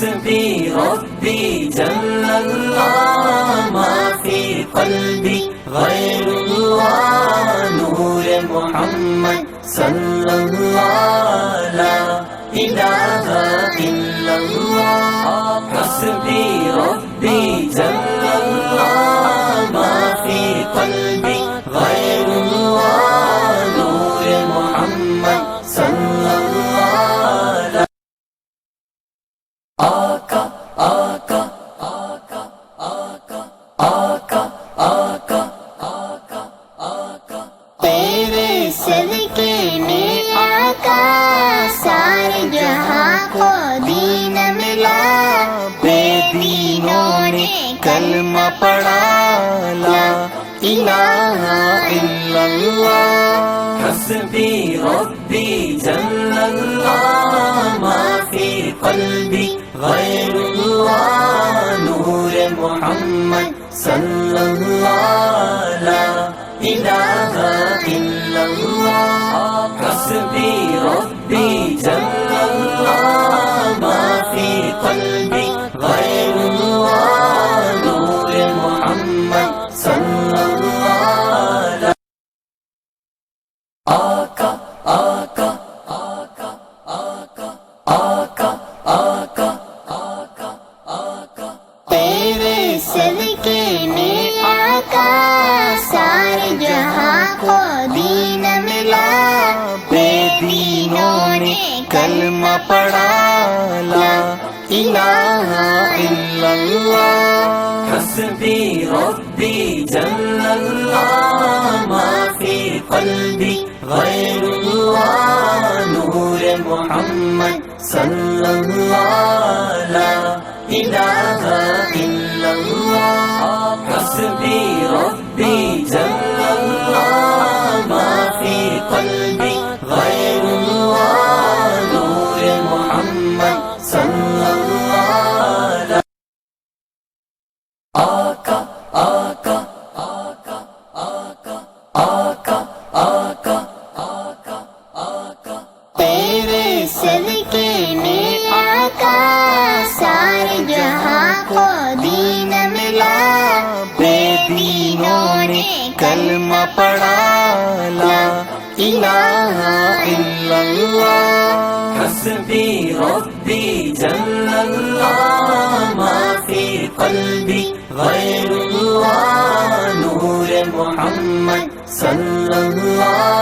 حسبي ربي جل الله ما في قلبي غير الله نور محمد صلى الله لا إله إلا الله حسبي ربي جل الله ما في قلبي غير الله نور محمد صلى الله لا آقا آقا آقا آقا آقا آقا آقا آقا تیرے صدقے میں آقا سارے جہاں کو دین ملا، بے دینوں نے کلمہ پڑھا لا الہ الا اللہ حسبي ربي جل الله ما في قلبي غير الله نور محمد صلى الله لا إله إلا الله حسبي ربي جل الله ما في قلبي غير الله نور محمد صلى الله لا آقا آقا آقا آقا آقا آقا آقا آقا تیرے صدقے میں آقا سارے جہاں کو دین ملا، بے دینوں نے کلمہ پڑھا لا الہ الا اللہ حسبي ربي جل الله ما في قلبي غير الله نور محمد صلى الله لا إله إلا الله حسبي ربي جل الله ما في قلبي غير الله نور محمد صلى الله لا آقا آقا آقا آقا آقا آقا آقا آقا تیرے صدقے میں آقا سارے جہاں کو دین ملا، بے دینوں نے کلمہ پڑھا لا الہ الا اللہ حسبي ربي جل الله ما في قلبي غير الله نور محمد صلى الله